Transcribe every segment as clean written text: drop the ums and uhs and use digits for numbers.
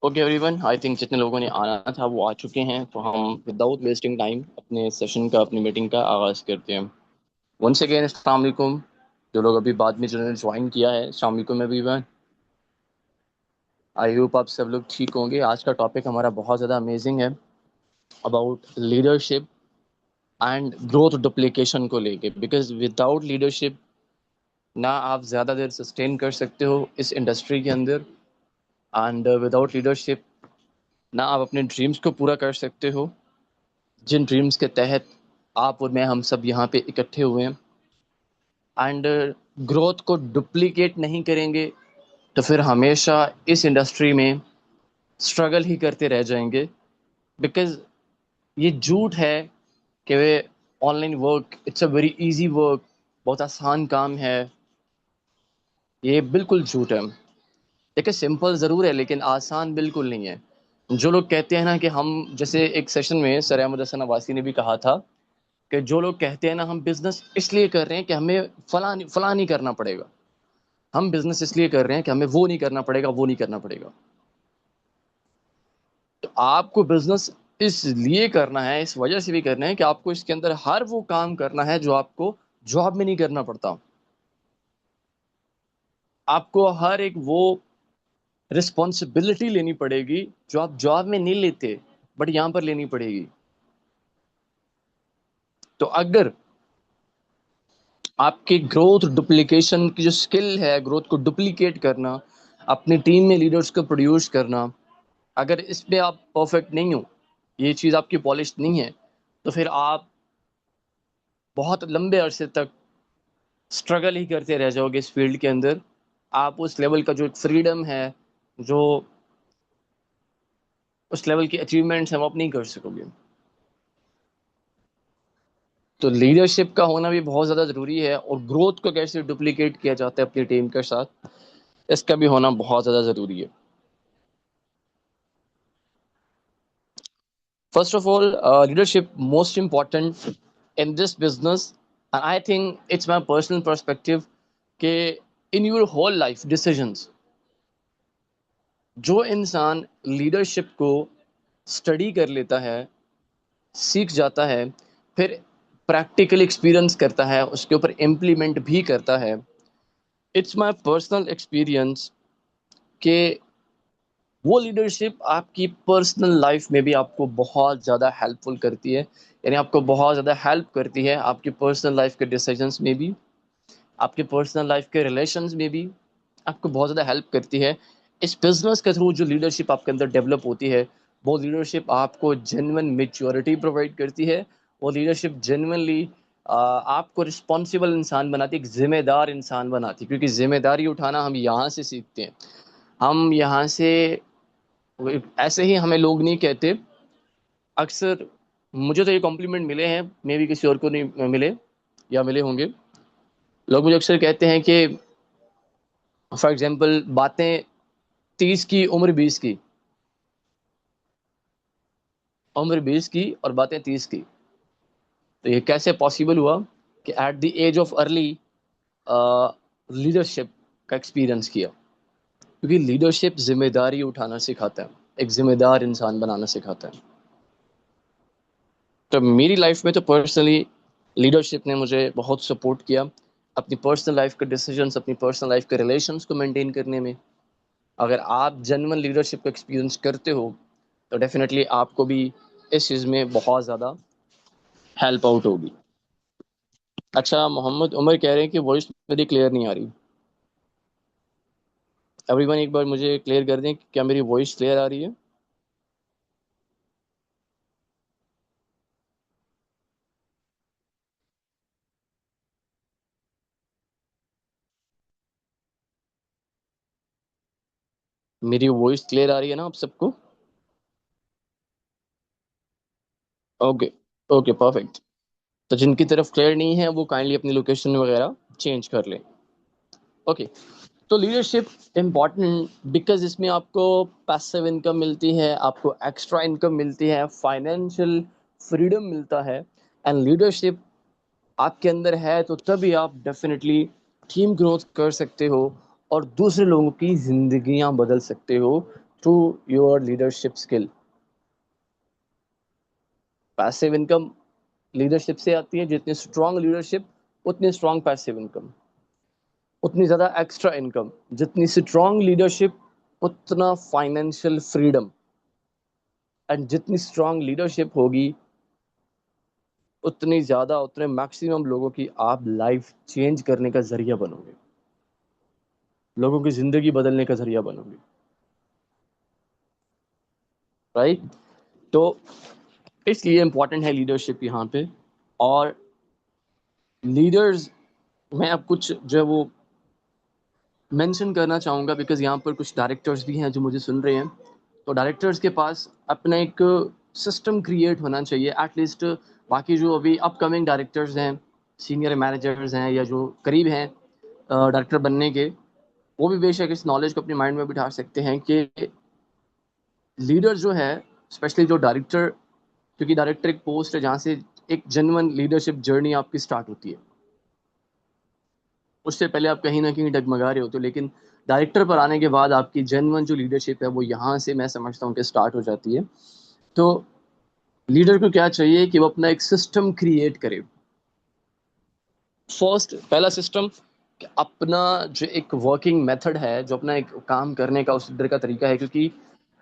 Okay everyone, I think जितने लोगों ने आना था वो आ चुके हैं, तो हम विदाउट वेस्टिंग टाइम अपने सेशन का, अपनी मीटिंग का आगाज़ करते हैं। वंस अगेन अस्सलाम वालेकुम। जो लोग अभी बाद में जिन्होंने ज्वाइन किया है, अस्सलाम वालेकुम एवरीवन। आई होप आप सब लोग ठीक होंगे। आज का टॉपिक हमारा बहुत ज़्यादा अमेजिंग है, about leadership and growth duplication को लेके। बिकॉज विदाउट लीडरशिप ना आप ज़्यादा देर सस्टेन कर सकते हो इस इंडस्ट्री के अंदर, एंड विदाउट लीडरशिप ना आप अपने ड्रीम्स को पूरा कर सकते हो, जिन ड्रीम्स के तहत आप और मैं, हम सब यहाँ पे इकट्ठे हुए हैं। एंड ग्रोथ को डुप्लीकेट नहीं करेंगे तो फिर हमेशा इस इंडस्ट्री में स्ट्रगल ही करते रह जाएंगे। बिकॉज ये झूठ है कि वे online work it's a very easy work, बहुत आसान काम है। ये बिल्कुल झूठ है। देखिए, सिंपल ज़रूर है लेकिन आसान बिल्कुल नहीं है। जो लोग कहते हैं ना कि हम, जैसे एक सेशन में सर अहमद हसन अब्बासी ने भी कहा था कि जो लोग कहते हैं ना हम बिजनेस इसलिए कर रहे हैं कि हमें फला नहीं करना पड़ेगा, हम बिजनेस इसलिए कर रहे हैं कि हमें वो नहीं करना पड़ेगा, वो नहीं करना पड़ेगा। तो आपको बिजनेस इसलिए करना है, इस वजह से भी करना है कि आपको इसके अंदर हर वो काम करना है जो आपको जॉब में नहीं करना पड़ता। आपको हर एक वो रिस्पॉन्सिबिलिटी लेनी पड़ेगी जो आप जॉब में नहीं लेते, बट यहाँ पर लेनी पड़ेगी। तो अगर आपकी ग्रोथ डुप्लीकेशन की जो स्किल है, ग्रोथ को डुप्लीकेट करना, अपनी टीम में लीडर्स को प्रोड्यूस करना, अगर इसमें आप परफेक्ट नहीं हो, ये चीज़ आपकी पॉलिश नहीं है, तो फिर आप बहुत लंबे अरसे तक स्ट्रगल ही करते रह जाओगे इस फील्ड के अंदर। आप उस लेवल का जो फ्रीडम है, जो उस लेवल की अचीवमेंट्स हैं, वो आप नहीं कर सकोगे। तो लीडरशिप का होना भी बहुत ज़्यादा ज़रूरी है, और ग्रोथ को कैसे डुप्लीकेट किया जाता है अपनी टीम के साथ, इसका भी होना बहुत ज़्यादा ज़रूरी है। First of all, leadership most important in this business, and I think it's my personal perspective कि in your whole life decisions, जो इंसान लीडरशिप को स्टडी कर लेता है, सीख जाता है, फिर प्रैक्टिकल एक्सपीरियंस करता है, उसके ऊपर इम्प्लीमेंट भी करता है, इट्स माय पर्सनल एक्सपीरियंस कि वो लीडरशिप आपकी पर्सनल लाइफ में भी आपको बहुत ज़्यादा हेल्पफुल करती है। यानी आपको बहुत ज़्यादा हेल्प करती है आपकी पर्सनल लाइफ के डिसीजंस में भी, आपके पर्सनल लाइफ के रिलेशंस में भी आपको बहुत ज़्यादा हेल्प करती है। इस बिजनेस के थ्रू जो लीडरशिप आपके अंदर डेवलप होती है, वो लीडरशिप आपको जेन्युइन मेच्योरिटी प्रोवाइड करती है। वो लीडरशिप जेन्युइनली आपको रिस्पॉन्सिबल इंसान बनाती है, एक जिम्मेदार इंसान बनाती है, क्योंकि जिम्मेदारी उठाना हम यहाँ से सीखते हैं। हम यहाँ से, ऐसे ही हमें लोग नहीं कहते। अक्सर मुझे तो ये कॉम्प्लीमेंट मिले हैं, मे भी किसी और को नहीं मिले या मिले होंगे। लोग मुझे अक्सर कहते हैं कि फॉर एग्जांपल बातें 30 की, उम्र 20 की, उम्र 20 की और बातें 30 की। तो ये कैसे पॉसिबल हुआ कि at the age of early leadership का एक्सपीरियंस किया? क्योंकि लीडरशिप जिम्मेदारी उठाना सिखाता है, एक जिम्मेदार इंसान बनाना सिखाता है। तो मेरी लाइफ में तो पर्सनली लीडरशिप ने मुझे बहुत सपोर्ट किया, अपनी पर्सनल लाइफ के डिसीजंस, अपनी पर्सनल लाइफ के रिलेशंस को मेंटेन करने में। अगर आप जेन्युइन लीडरशिप का एक्सपीरियंस करते हो तो डेफिनेटली आपको भी इस चीज़ में बहुत ज़्यादा हेल्प आउट होगी। अच्छा, मोहम्मद उमर कह रहे हैं कि वॉइस मेरी क्लियर नहीं आ रही। एवरीवन एक बार मुझे क्लियर कर दें कि क्या मेरी वॉइस क्लियर आ रही है। मेरी वॉइस क्लियर आ रही है ना आप सबको? Okay, okay perfect. तो जिनकी तरफ क्लियर नहीं है वो काइंडली अपनी लोकेशन वगैरह चेंज कर लें। ओके। तो लीडरशिप इम्पॉर्टेंट बिकॉज इसमें आपको पैसिव इनकम मिलती है, आपको एक्स्ट्रा इनकम मिलती है, फाइनेंशियल फ्रीडम मिलता है। एंड लीडरशिप आपके अंदर है तो तभी आप डेफिनेटली टीम ग्रोथ कर सकते हो और दूसरे लोगों की जिंदगियां बदल सकते हो, through your leadership skill. Passive income leadership से आती है, जितनी स्ट्रांग लीडरशिप उतनी स्ट्रांग पैसिव इनकम, उतनी ज़्यादा एक्स्ट्रा इनकम, जितनी स्ट्रांग लीडरशिप उतना फाइनेंशियल फ्रीडम, एंड जितनी स्ट्रांग लीडरशिप होगी उतनी ज़्यादा, उतने मैक्सिमम लोगों की आप लाइफ चेंज करने का जरिया बनोगे, लोगों की ज़िंदगी बदलने का जरिया बनोगे, राइट। तो इसलिए इम्पॉर्टेंट है लीडरशिप यहाँ पे। और लीडर्स मैं अब कुछ जो है वो मेंशन करना चाहूँगा, बिकॉज यहाँ पर कुछ डायरेक्टर्स भी हैं जो मुझे सुन रहे हैं। तो डायरेक्टर्स के पास अपना एक सिस्टम क्रिएट होना चाहिए एटलीस्ट। बाकी जो अभी अपकमिंग डायरेक्टर्स हैं, सीनियर मैनेजर्स हैं, या जो करीब हैं डायरेक्टर बनने के, वो भी बेशक इस नॉलेज को अपने माइंड में बिठा सकते हैं कि लीडर जो है, स्पेशली जो डायरेक्टर, क्योंकि डायरेक्टर एक पोस्ट है जहाँ से एक जेन्युइन लीडरशिप जर्नी आपकी स्टार्ट होती है। उससे पहले आप कहीं ना कहीं डगमगा रहे होते हो, लेकिन डायरेक्टर पर आने के बाद आपकी जेन्युइन जो लीडरशिप है वो यहाँ से मैं समझता हूँ कि स्टार्ट हो जाती है। तो लीडर को क्या चाहिए कि वो अपना एक सिस्टम क्रिएट करे। फर्स्ट पहला सिस्टम, अपना जो एक वर्किंग मेथड है, जो अपना एक काम करने का उस लीडर का तरीका है, क्योंकि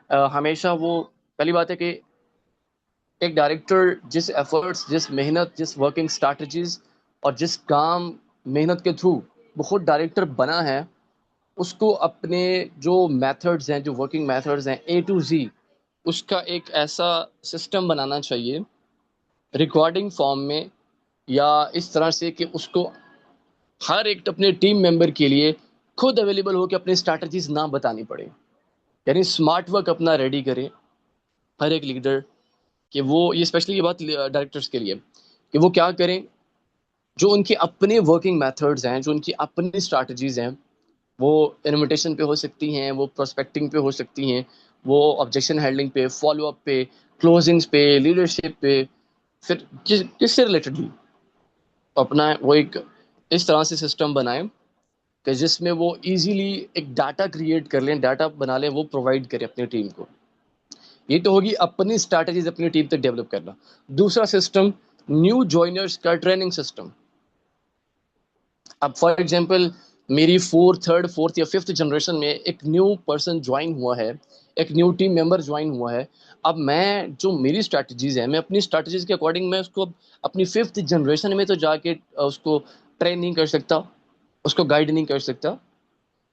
हमेशा वो, पहली बात है कि एक डायरेक्टर जिस एफर्ट्स, जिस मेहनत, जिस वर्किंग स्ट्रैटेजीज और जिस काम मेहनत के थ्रू वो खुद डायरेक्टर बना है, उसको अपने जो मेथड्स हैं, जो वर्किंग मेथड्स हैं ए टू जी, उसका एक ऐसा सिस्टम बनाना चाहिए रिकॉर्डिंग फॉर्म में, या इस तरह से कि उसको हर एक अपने टीम मेंबर के लिए खुद अवेलेबल हो कि अपनी स्ट्रैटेजीज ना बतानी पड़े। यानी स्मार्ट वर्क अपना रेडी करे हर एक लीडर, कि वो, ये स्पेशली ये बात डायरेक्टर्स के लिए, कि वो क्या करें, जो उनके अपने वर्किंग मेथड्स हैं, जो उनकी अपनी स्ट्रैटेजीज हैं, वो इन्विटेशन पे हो सकती हैं, वो प्रोस्पेक्टिंग पे हो सकती हैं, वो ऑब्जेक्शन हैंडलिंग पे, फॉलो अप पे, क्लोजिंग्स पे, लीडरशिप पे, फिर किससे रिलेटेड भी अपना वो एक इस तरह से सिस्टम बनाएं कि जिसमें वो इजीली एक डाटा क्रिएट कर लें, डाटा बना लें, वो प्रोवाइड करें अपनी टीम को। ये तो होगी अपनी स्ट्रैटेजीज अपनी टीम तक डेवलप करना। दूसरा सिस्टम, न्यू जॉइनर्स का ट्रेनिंग सिस्टम। अब फॉर एग्जांपल मेरी थर्ड फोर्थ या फिफ्थ जनरेशन में एक न्यू पर्सन ज्वाइन हुआ है, एक न्यू टीम मेंबर ज्वाइन हुआ है। अब मैं, जो मेरी स्ट्रैटेजीज है, मैं अपनी स्ट्रैटेजीज के अकॉर्डिंग मैं उसको अपनी फिफ्थ जनरेशन में तो जाके उसको ट्रेन नहीं कर सकता, उसको गाइड नहीं कर सकता।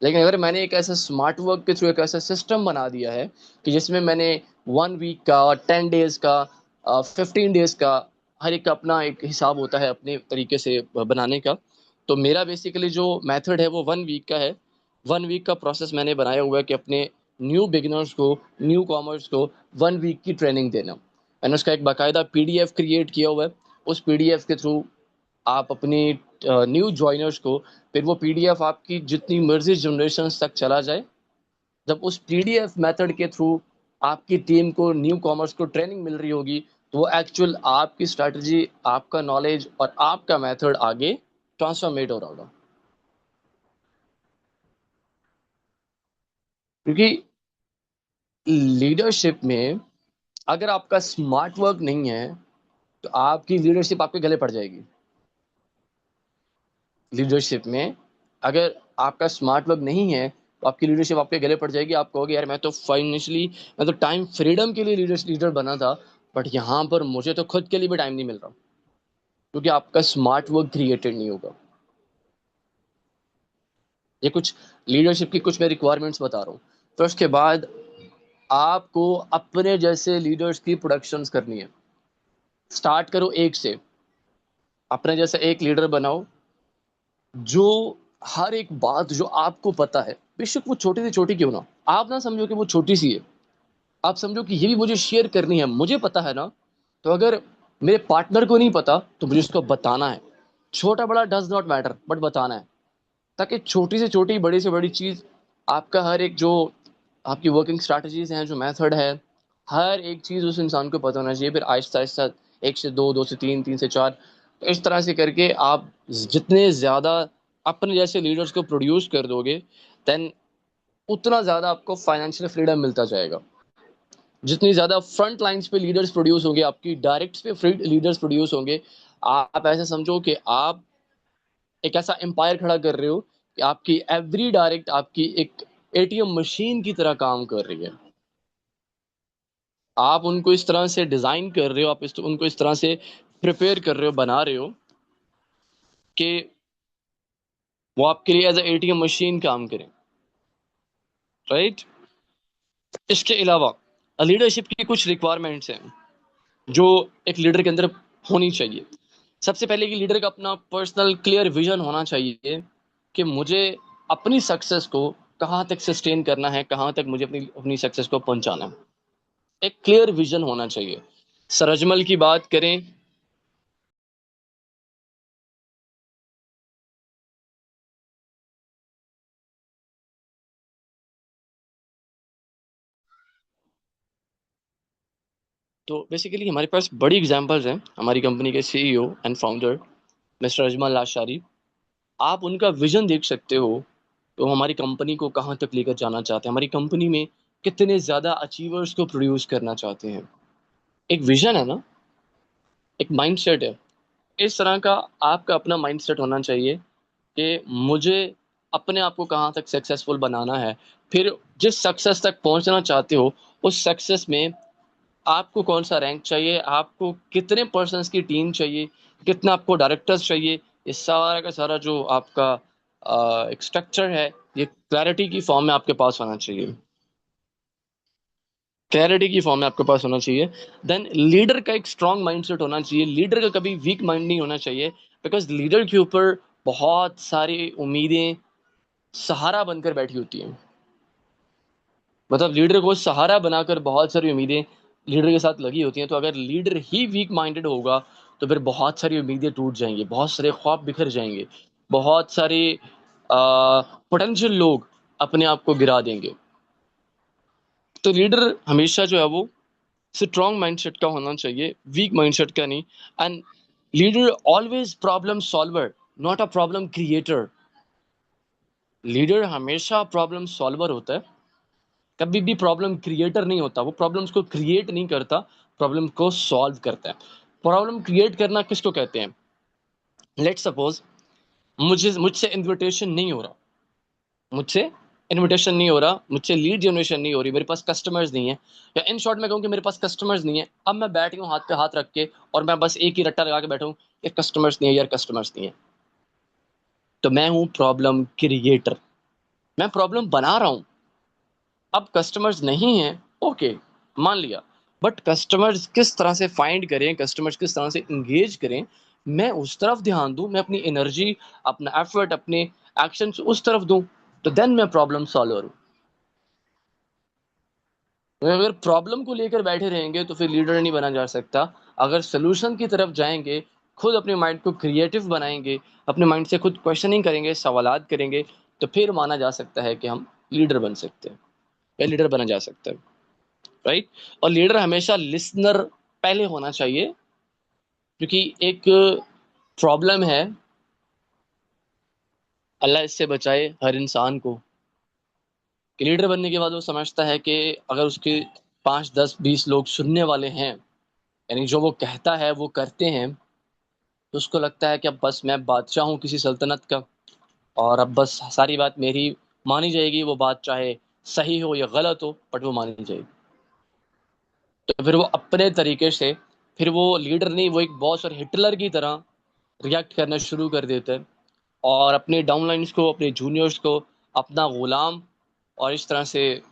लेकिन अगर मैंने एक ऐसा स्मार्ट वर्क के थ्रू एक ऐसा सिस्टम बना दिया है कि जिसमें मैंने 1 वीक का, 10 डेज का, 15 डेज का, हर एक का अपना एक हिसाब होता है अपने तरीके से बनाने का। तो मेरा बेसिकली जो मेथड है वो 1 वीक का है। 1 वीक का प्रोसेस मैंने बनाया हुआ है कि अपने न्यू बिगिनर्स को, न्यू कॉमर्स को 1 वीक की ट्रेनिंग देना। मैंने उसका एक बाकायदा पीडीएफ क्रिएट किया हुआ है। उस पीडीएफ के थ्रू आप अपनी न्यू जॉइनर्स को, फिर वो पीडीएफ आपकी जितनी मर्जी जनरेशन तक चला जाए, जब उस पीडीएफ मेथड के थ्रू आपकी टीम को, न्यू कॉमर्स को ट्रेनिंग मिल रही होगी, तो वो एक्चुअल आपकी स्ट्रैटेजी, आपका नॉलेज और आपका मेथड आगे ट्रांसफॉर्मेट हो रहा होगा। क्योंकि लीडरशिप में अगर आपका स्मार्ट वर्क नहीं है तो आपकी लीडरशिप आपके गले पड़ जाएगी। लीडरशिप में अगर आपका स्मार्ट वर्क नहीं है तो आपकी लीडरशिप आपके गले पड़ जाएगी। आप कहोगे यार मैं तो फाइनेंशियली, मैं तो टाइम फ्रीडम के लिए लीडर बना था, बट यहाँ पर मुझे तो खुद के लिए भी टाइम नहीं मिल रहा, क्योंकि आपका स्मार्ट वर्क क्रिएटेड नहीं होगा। ये कुछ लीडरशिप की कुछ मैं रिक्वायरमेंट्स बता रहा हूँ। तो उसके बाद आपको अपने जैसे लीडर्स की प्रोडक्शंस करनी है। स्टार्ट करो एक से, अपने जैसा एक लीडर बनाओ जो हर एक बात जो आपको पता है, बेशक वो छोटी से छोटी क्यों ना, आप ना समझो कि वो छोटी सी है, आप समझो कि ये भी मुझे शेयर करनी है, मुझे पता है ना, तो अगर मेरे पार्टनर को नहीं पता तो मुझे उसको बताना है। छोटा बड़ा डज नॉट मैटर, बट बताना है, ताकि छोटी से छोटी, बड़ी से बड़ी चीज़, आपका हर एक जो आपकी वर्किंग स्ट्रैटेजीज हैं, जो मेथड है, हर एक चीज़ उस इंसान को पता होना चाहिए। फिर आहिस्ता आहिस्ता 1 से 2, 2 से 3, 3 से 4, तो इस तरह से करके आप जितने ज़्यादा अपने जैसे लीडर्स को प्रोड्यूस कर दोगे, देन उतना ज़्यादा आपको फाइनेंशियल फ्रीडम मिलता जाएगा। जितनी ज़्यादा फ्रंट लाइन्स पे लीडर्स प्रोड्यूस होंगे, आपकी डायरेक्ट्स पे फ्री लीडर्स प्रोड्यूस होंगे, आप ऐसा समझो कि आप एक ऐसा एम्पायर खड़ा कर रहे हो कि आपकी एवरी डायरेक्ट आपकी एक एटीएम मशीन की तरह काम कर रही है। आप उनको इस तरह से डिज़ाइन कर रहे हो, आप उनको इस तरह से प्रिपेयर कर रहे हो, बना रहे हो कि वो आपके लिए एज ए एटीएम मशीन काम करें, राइट? इसके अलावा लीडरशिप की कुछ रिक्वायरमेंट्स हैं जो एक लीडर के अंदर होनी चाहिए। सबसे पहले कि लीडर का अपना पर्सनल क्लियर विजन होना चाहिए कि मुझे अपनी सक्सेस को कहाँ तक सस्टेन करना है, कहाँ तक मुझे अपनी अपनी सक्सेस को पहुंचाना है। एक क्लियर विजन होना चाहिए। सर अजमल की बात करें तो बेसिकली हमारे पास बड़ी एग्जांपल्स हैं। हमारी कंपनी के CEO and founder mister Ajmal Lashari, आप उनका विजन देख सकते हो। तो हमारी कंपनी को कहाँ तक लेकर जाना चाहते हैं, हमारी कंपनी में कितने ज़्यादा अचीवर्स को प्रोड्यूस करना चाहते हैं। एक विजन है ना, एक माइंडसेट है। इस तरह का आपका अपना माइंडसेट होना चाहिए कि मुझे अपने आप को कहाँ तक सक्सेसफुल बनाना है। फिर जिस सक्सेस तक पहुँचना चाहते हो, उस सक्सेस में आपको कौन सा रैंक चाहिए, आपको कितने पर्सन्स की टीम चाहिए, कितना आपको डायरेक्टर्स चाहिए, ये सारा का सारा जो आपका एक स्ट्रक्चर है, ये क्लैरिटी की फॉर्म में आपके पास होना चाहिए। क्लैरिटी की फॉर्म में आपके पास होना चाहिए। देन लीडर का एक स्ट्रांग माइंडसेट होना चाहिए। लीडर का कभी वीक माइंड नहीं होना चाहिए, बिकॉज लीडर के ऊपर बहुत सारी उम्मीदें सहारा बनकर बैठी होती हैं। मतलब लीडर को सहारा बनाकर बहुत सारी उम्मीदें लीडर के साथ लगी होती हैं। तो अगर लीडर ही वीक माइंडेड होगा तो फिर बहुत सारी उम्मीदें टूट जाएंगी, बहुत सारे ख्वाब बिखर जाएंगे, बहुत सारे पोटेंशियल लोग अपने आप को गिरा देंगे। तो लीडर हमेशा जो है वो स्ट्रॉन्ग माइंडसेट का होना चाहिए, वीक माइंडसेट का नहीं। And leader always problem solver, not a problem creator. Leader हमेशा प्रॉब्लम सॉल्वर होता है, कभी भी प्रॉब्लम क्रिएटर नहीं होता। वो प्रॉब्लम्स को क्रिएट नहीं करता, प्रॉब्लम को सॉल्व करता है। प्रॉब्लम क्रिएट करना किसको कहते हैं? लेट सपोज मुझे मुझसे इन्विटेशन नहीं हो रहा, मुझसे इन्विटेशन नहीं हो रहा, मुझसे लीड जनरेशन नहीं हो रही, मेरे पास कस्टमर्स नहीं है। या इन शॉर्ट में कहूँ कि मेरे पास कस्टमर्स नहीं है। अब मैं बैठ गया हूँ हाथ पे हाथ रख के और मैं बस एक ही रट्टा लगा के बैठा हूँ, यार कस्टमर्स नहीं है, यार कस्टमर्स नहीं है। तो मैं हूँ प्रॉब्लम क्रिएटर, मैं प्रॉब्लम बना रहा हूँ। अब कस्टमर्स नहीं है, ओके, मान लिया। बट कस्टमर्स किस तरह से फाइंड करें, कस्टमर्स किस तरह से इंगेज करें, मैं उस तरफ ध्यान दूं, मैं अपनी एनर्जी, अपना एफर्ट, अपने एक्शन उस तरफ दूं, तो देन मैं प्रॉब्लम सॉल्वर हूं। तो अगर प्रॉब्लम को लेकर बैठे रहेंगे तो फिर लीडर नहीं बना जा सकता। अगर सोल्यूशन की तरफ जाएंगे, खुद अपने माइंड को क्रिएटिव बनाएंगे, अपने माइंड से खुद क्वेश्चनिंग करेंगे, सवालात करेंगे, तो फिर माना जा सकता है कि हम लीडर बन सकते हैं या लीडर बना जा सकता है, राइट? और लीडर हमेशा लिसनर पहले होना चाहिए, क्योंकि एक प्रॉब्लम है, अल्लाह इससे बचाए हर इंसान को, कि लीडर बनने के बाद वो समझता है कि अगर उसके 5 10 20 लोग सुनने वाले हैं, यानी जो वो कहता है वो करते हैं, तो उसको लगता है कि अब बस मैं बादशाह हूँ किसी सल्तनत का, और अब बस सारी बात मेरी मानी जाएगी, वो बात चाहे सही हो या गलत हो, बट वो मानी जाएगी। तो फिर वो अपने तरीके से, फिर वो लीडर नहीं, वो एक बॉस और हिटलर की तरह रिएक्ट करना शुरू कर देते हैं, और अपने डाउनलाइंस को, अपने जूनियर्स को अपना गुलाम और इस तरह से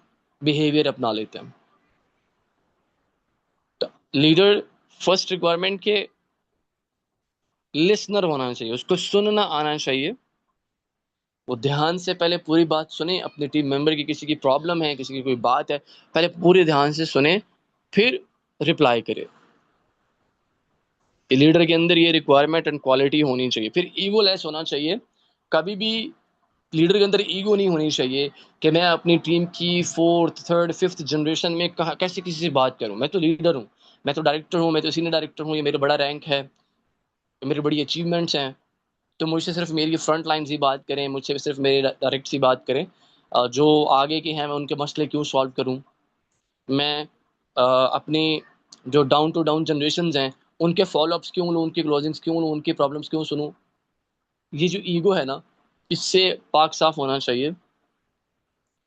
बिहेवियर अपना लेते हैं। तो लीडर फर्स्ट रिक्वायरमेंट के लिसनर होना चाहिए, उसको सुनना आना चाहिए। वो ध्यान से पहले पूरी बात सुने, अपने टीम मेंबर की किसी की प्रॉब्लम है, किसी की कोई बात है, पहले पूरे ध्यान से सुने, फिर रिप्लाई करे। लीडर के अंदर ये रिक्वायरमेंट एंड क्वालिटी होनी चाहिए। फिर ईगो लेस होना चाहिए। कभी भी लीडर के अंदर ईगो नहीं होनी चाहिए कि मैं अपनी टीम की फोर्थ थर्ड फिफ्थ जनरेशन में कहाँ कैसे किसी से बात करूं। मैं तो लीडर हूं, मैं तो डायरेक्टर हूं, मैं तो सीनियर डायरेक्टर हूं, ये मेरा बड़ा रैंक है, मेरी बड़ी अचीवमेंट्स हैं, तो मुझसे सिर्फ मेरी फ्रंट लाइन ही बात करें, मुझसे सिर्फ मेरे डायरेक्ट सी बात करें। जो आगे के हैं मैं उनके मसले क्यों सॉल्व करूं, मैं अपनी जो डाउन टू डाउन जनरेशन हैं उनके फॉलोअप्स क्यों लूँ, उनकी क्लोजिंग्स क्यों लूँ, उनकी प्रॉब्लम्स क्यों सुनूं। ये जो ईगो है ना, इससे पाक साफ होना चाहिए,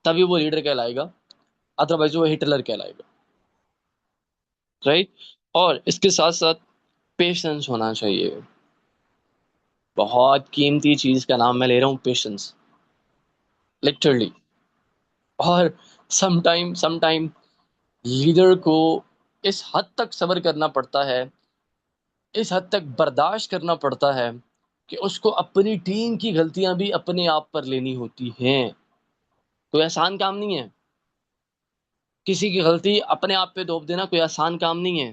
तभी वो लीडर कहलाएगा, अदरवाइज वो हिटलर कहलाएगा। राइट। और इसके साथ साथ पेशेंस होना चाहिए। बहुत कीमती चीज का नाम मैं ले रहा हूँ, पेशेंस, लिटरली। और समटाइम लीडर को इस हद तक सब्र करना पड़ता है, इस हद तक बर्दाश्त करना पड़ता है कि उसको अपनी टीम की गलतियां भी अपने आप पर लेनी होती हैं। कोई आसान काम नहीं है, किसी की गलती अपने आप पे थोप देना कोई आसान काम नहीं है,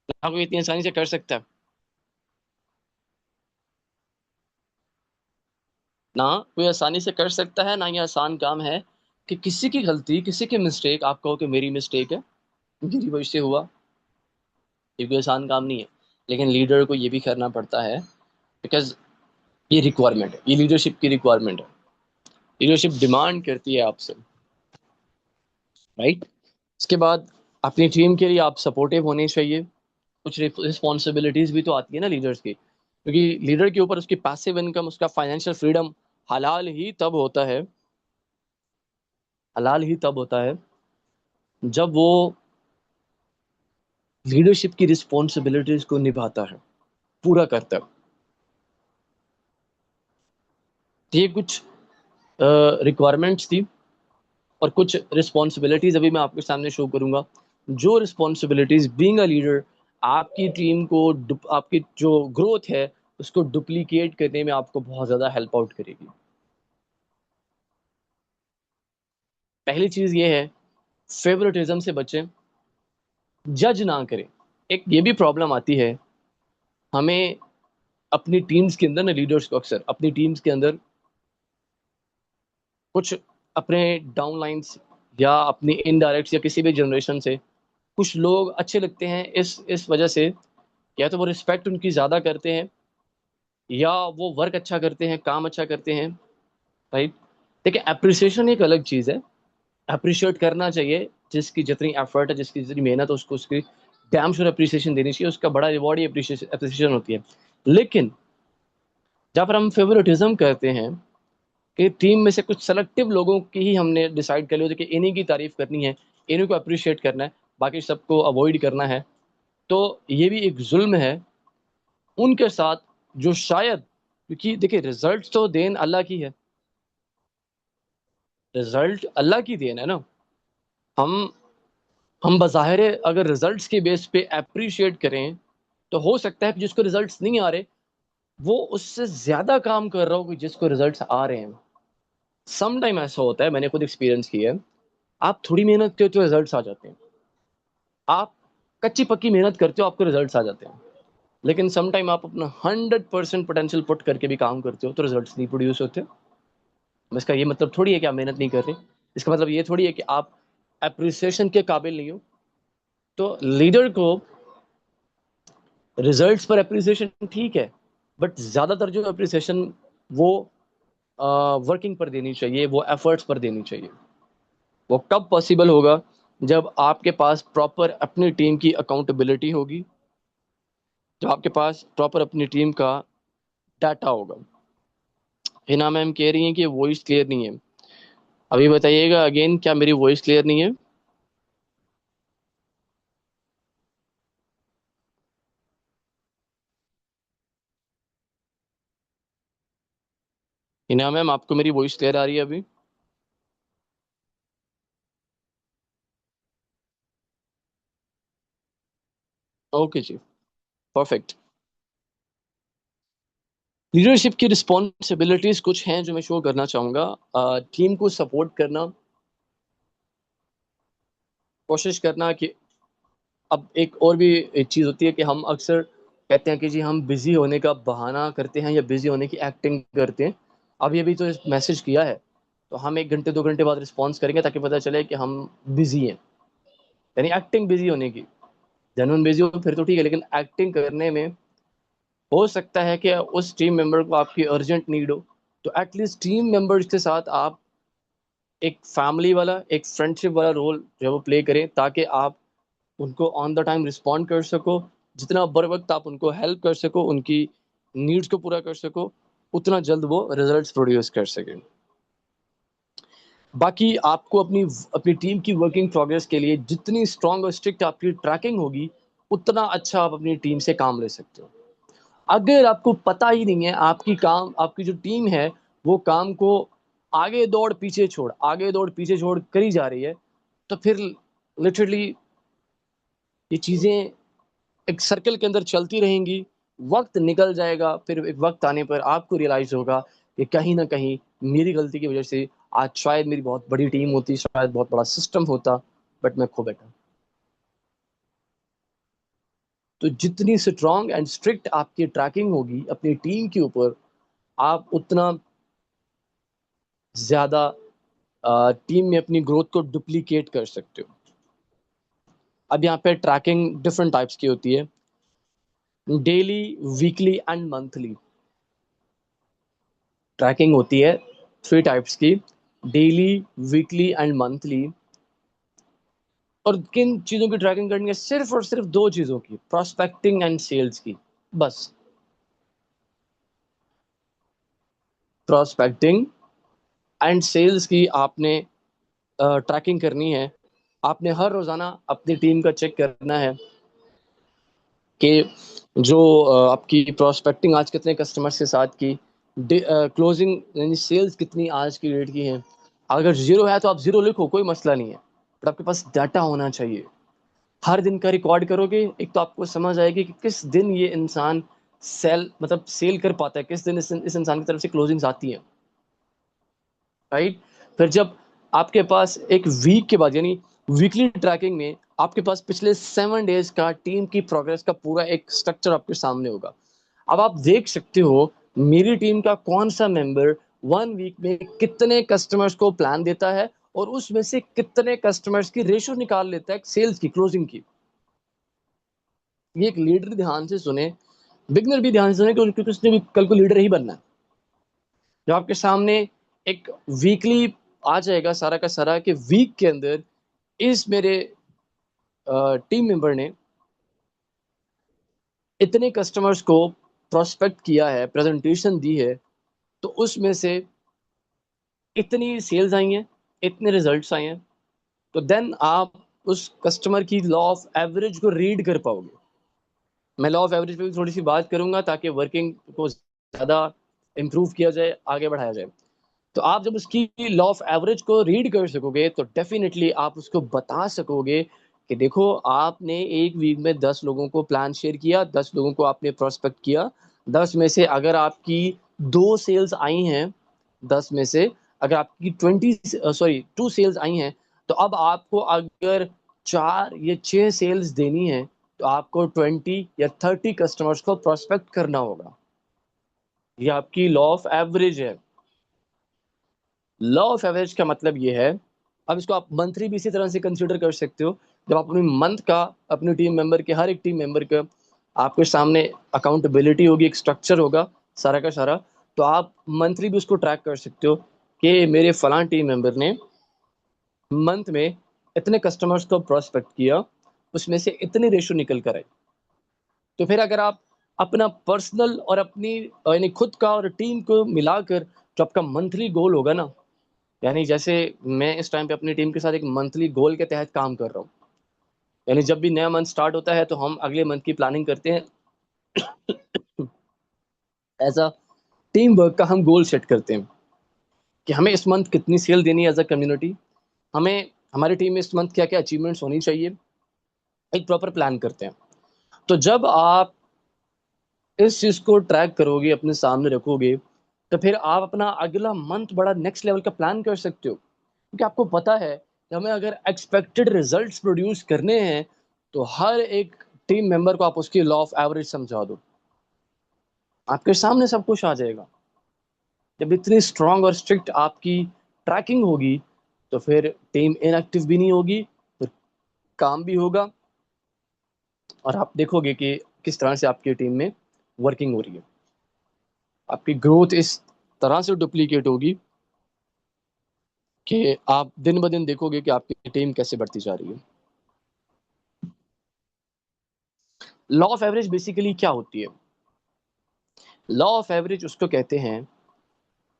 ना कोई इतनी आसानी से कर सकता है, ना कोई आसानी से कर सकता है, ना ये आसान काम है कि किसी की गलती, किसी की मिस्टेक आप कहो कि मेरी मिस्टेक है, मेरी वजह से हुआ। ये कोई आसान काम नहीं है, लेकिन लीडर को ये भी करना पड़ता है, बिकॉज ये रिक्वायरमेंट है, ये लीडरशिप की रिक्वायरमेंट है। लीडरशिप डिमांड करती है आपसे। राइट। इसके बाद अपनी टीम के लिए आप सपोर्टिव होने चाहिए। कुछ रिस्पॉन्सिबिलिटीज भी तो आती है ना लीडर्स की, क्योंकि लीडर के ऊपर उसकी पैसिव इनकम, उसका फाइनेंशियल फ्रीडम हलाल ही तब होता है, हलाल ही तब होता है जब वो लीडरशिप की रिस्पॉन्सिबिलिटीज को निभाता है, पूरा करता है। तो ये कुछ रिक्वायरमेंट्स थी, और कुछ रिस्पॉन्सिबिलिटीज अभी मैं आपके सामने शो करूंगा। जो रिस्पॉन्सिबिलिटीज बीइंग अ लीडर आपकी टीम को आपकी जो ग्रोथ है उसको डुप्लीकेट करने में आपको बहुत ज्यादा हेल्प आउट करेगी। पहली चीज ये है, फेवरेटिज्म से बचें, जज ना करें। एक ये भी प्रॉब्लम आती है हमें अपनी टीम्स के अंदर ना, लीडर्स को अक्सर अपनी टीम्स के अंदर कुछ अपने डाउनलाइंस या अपनी इनडायरेक्ट या किसी भी जनरेशन से कुछ लोग अच्छे लगते हैं, इस वजह से या तो वो रिस्पेक्ट उनकी ज़्यादा करते हैं, या वो वर्क अच्छा करते हैं, काम अच्छा करते हैं। राइट। देखिए, अप्रिसिएशन एक अलग चीज़ है, अप्रिशिएट करना चाहिए, जिसकी जितनी एफर्ट है, जिसकी जितनी मेहनत है, उसको उसकी डैम श्योर अप्रिसिएशन देनी चाहिए, उसका बड़ा रिवॉर्ड ही अप्रिसिएशन होती है। लेकिन जहाँ पर हम फेवरेटिज्म करते हैं कि टीम में से कुछ सेलेक्टिव लोगों की ही हमने डिसाइड कर लिया कि इन्हीं की तारीफ करनी है, इन्हीं को अप्रिशिएट करना है, बाकी सबको अवॉइड करना है, तो ये भी एक जुल्म है उनके साथ, जो शायद, क्योंकि देखिए रिजल्ट तो देन अल्लाह की है, रिजल्ट अल्लाह की देन है ना। हम हम बज़ाहिर अगर रिजल्ट्स के बेस पे अप्रिशिएट करें, तो हो सकता है कि जिसको रिजल्ट्स नहीं आ रहे वो उससे ज्यादा काम कर रहा हो कि जिसको रिजल्ट्स आ रहे हैं। सम टाइम ऐसा होता है, मैंने खुद एक्सपीरियंस किया है, आप थोड़ी मेहनत करते हो रिजल्ट्स आ जाते हैं, आप कच्ची पक्की मेहनत करते हो आपको रिजल्ट्स आ जाते हैं, लेकिन सम टाइम आप अपना 100% पोटेंशियल पुट करके भी काम करते हो तो रिजल्ट्स नहीं प्रोड्यूस होते। इसका ये मतलब थोड़ी है कि आप मेहनत नहीं कर रहे, इसका मतलब ये थोड़ी है कि आप अप्रिसिएशन के काबिल नहीं हो। तो लीडर को रिजल्ट्स पर अप्रिसिएशन ठीक है, बट ज्यादातर जो अप्रिसिएशन वो वर्किंग पर देनी चाहिए, वो एफर्ट्स पर देनी चाहिए। वो कब पॉसिबल होगा, जब आपके पास प्रॉपर अपनी टीम की अकाउंटेबिलिटी होगी, जब आपके पास प्रॉपर अपनी टीम का डाटा होगा। हिना मैम कह रही हैं कि वॉइस क्लियर नहीं है। अभी बताइएगा अगेन, क्या मेरी वॉइस क्लियर नहीं है? हिना मैम, आपको मेरी वॉइस क्लियर आ रही है अभी? ओके जी, परफेक्ट। लीडरशिप की रिस्पॉन्सिबिलिटीज कुछ हैं जो मैं शो करना चाहूंगा। टीम को सपोर्ट करना, कोशिश करना कि, अब एक और भी एक चीज़ होती है कि हम अक्सर कहते हैं कि जी हम बिजी होने का बहाना करते हैं या बिजी होने की एक्टिंग करते हैं। अब ये भी तो मैसेज किया है, तो हम 1 घंटे 2 घंटे बाद रिस्पॉन्स करेंगे ताकि पता चले कि हम बिजी हैं, यानी एक्टिंग बिजी होने की। जेन्युइन बिजी हो फिर तो ठीक है, लेकिन एक्टिंग करने में हो सकता है कि उस टीम मेंबर को आपकी अर्जेंट नीड हो, तो एटलीस्ट टीम मेंबर्स के साथ आप एक फैमिली वाला, एक फ्रेंडशिप वाला रोल जो है वो प्ले करें, ताकि आप उनको ऑन द टाइम रिस्पॉन्ड कर सको। जितना बर वक्त आप उनको हेल्प कर सको, उनकी नीड्स को पूरा कर सको, उतना जल्द वो रिजल्ट्स प्रोड्यूस कर सकें। बाकी आपको अपनी अपनी टीम की वर्किंग प्रोग्रेस के लिए जितनी स्ट्रांग और स्ट्रिक्ट आपकी ट्रैकिंग होगी, उतना अच्छा आप अपनी टीम से काम ले सकते हो। अगर आपको पता ही नहीं है, आपकी जो टीम है वो काम को आगे दौड़ पीछे छोड़ करी जा रही है, तो फिर लिटरली ये चीज़ें एक सर्कल के अंदर चलती रहेंगी। वक्त निकल जाएगा, फिर एक वक्त आने पर आपको रियलाइज होगा कि कहीं ना कहीं मेरी गलती की वजह से आज शायद मेरी बहुत बड़ी टीम होती, शायद बहुत बड़ा सिस्टम होता, बट मैं खो बैठा। तो जितनी स्ट्रांग एंड स्ट्रिक्ट आपकी ट्रैकिंग होगी अपनी टीम के ऊपर, आप उतना ज़्यादा टीम में अपनी ग्रोथ को डुप्लीकेट कर सकते हो। अब यहाँ पे ट्रैकिंग डिफरेंट टाइप्स की होती है, daily, weekly and monthly. Tracking होती है 3 टाइप्स की, डेली, वीकली एंड मंथली। और किन चीज़ों की ट्रैकिंग करनी है? सिर्फ और सिर्फ 2 चीज़ों की, प्रोस्पेक्टिंग एंड सेल्स की, बस। प्रोस्पेक्टिंग एंड सेल्स की आपने ट्रैकिंग करनी है। आपने हर रोज़ाना अपनी टीम का चेक करना है कि जो आपकी प्रोस्पेक्टिंग आज कितने कस्टमर्स के साथ की, क्लोजिंग यानी सेल्स कितनी आज की डेट की है। अगर ज़ीरो है तो आप ज़ीरो लिखो, कोई मसला नहीं है, बट आपके पास डाटा होना चाहिए। हर दिन का रिकॉर्ड करोगे, एक तो आपको समझ आएगी कि किस दिन ये इंसान सेल कर पाता है, किस दिन इस इंसान की तरफ से क्लोजिंग्स आती हैं, राइट। फिर जब आपके पास एक वीक के बाद यानी वीकली ट्रैकिंग में आपके पास पिछले 7 डेज का टीम की प्रोग्रेस का पूरा एक स्ट्रक्चर आपके सामने होगा। अब आप देख सकते हो मेरी टीम का कौन सा मेंबर 1 वीक में कितने कस्टमर्स को प्लान देता है, और उसमें से कितने कस्टमर्स की रेशो निकाल लेता है सेल्स की, क्लोजिंग की। ये एक लीडर ध्यान से सुने, बिगनर भी ध्यान से सुने, क्योंकि उसने भी कल को लीडर ही बनना है। जब आपके सामने एक वीकली आ जाएगा सारा का सारा, कि वीक के अंदर इस मेरे टीम मेंबर ने इतने कस्टमर्स को प्रोस्पेक्ट किया है, प्रेजेंटेशन दी है, तो उसमें से इतनी सेल्स आई हैं, इतने रिजल्ट्स आए हैं, तो देन आप उस कस्टमर की लॉ ऑफ एवरेज को रीड कर पाओगे। मैं लॉ ऑफ एवरेज पे भी थोड़ी सी बात करूंगा, ताकि वर्किंग को ज़्यादा इम्प्रूव किया जाए, आगे बढ़ाया जाए। तो आप जब उसकी लॉ ऑफ एवरेज को रीड कर सकोगे, तो डेफिनेटली आप उसको बता सकोगे कि देखो, आपने 1 वीक में 10 लोगों को प्लान शेयर किया, 10 लोगों को आपने प्रोस्पेक्ट किया। 10 में से अगर आपकी 2 सेल्स आई हैं, 10 में से अगर आपकी 2 सेल्स आई हैं, तो अब आपको अगर 4 या 6 सेल्स देनी है, तो आपको 20 या 30 कस्टमर्स को प्रोस्पेक्ट करना होगा। ये आपकी लॉ ऑफ एवरेज है। लॉ ऑफ एवरेज का मतलब ये है, अब इसको आप मंथली भी इसी तरह से कंसीडर कर सकते हो। जब आप अपनी मंथ का, अपनी टीम मेंबर के, हर एक टीम मेंबर का आपके सामने अकाउंटेबिलिटी होगी, एक स्ट्रक्चर होगा सारा का सारा, तो आप मंथली भी उसको ट्रैक कर सकते हो कि मेरे फलां टीम मेंबर ने मंथ में इतने कस्टमर्स को प्रोस्पेक्ट किया, उसमें से इतनी रेशो निकल कर आई। तो फिर अगर आप अपना पर्सनल और अपनी यानी खुद का और टीम को मिलाकर जो आपका मंथली गोल होगा ना, यानी जैसे मैं इस टाइम पे अपनी टीम के साथ एक मंथली गोल के तहत काम कर रहा हूँ। यानी जब भी नया मंथ स्टार्ट होता है, तो हम अगले मंथ की प्लानिंग करते हैं। एज अ टीम वर्क का हम गोल सेट करते हैं कि हमें इस मंथ कितनी सेल देनी है एज अ कम्युनिटी, हमें हमारी टीम में इस मंथ क्या क्या अचीवमेंट्स होनी चाहिए, एक प्रॉपर प्लान करते हैं। तो जब आप इस चीज़ को ट्रैक करोगे, अपने सामने रखोगे, तो फिर आप अपना अगला मंथ बड़ा नेक्स्ट लेवल का प्लान कर सकते हो, क्योंकि आपको पता है कि हमें अगर एक्सपेक्टेड रिजल्ट्स प्रोड्यूस करने हैं, तो हर एक टीम मेंबर को आप उसकी लॉ ऑफ एवरेज समझा दो, आपके सामने सब कुछ आ जाएगा। जब इतनी स्ट्रांग और स्ट्रिक्ट आपकी ट्रैकिंग होगी, तो फिर टीम इनएक्टिव भी नहीं होगी, फिर काम भी होगा, और आप देखोगे कि किस तरह से आपकी टीम में वर्किंग हो रही है। आपकी ग्रोथ इस तरह से डुप्लीकेट होगी कि आप दिन ब दिन देखोगे कि आपकी टीम कैसे बढ़ती जा रही है। लॉ ऑफ एवरेज बेसिकली क्या होती है? लॉ ऑफ एवरेज उसको कहते हैं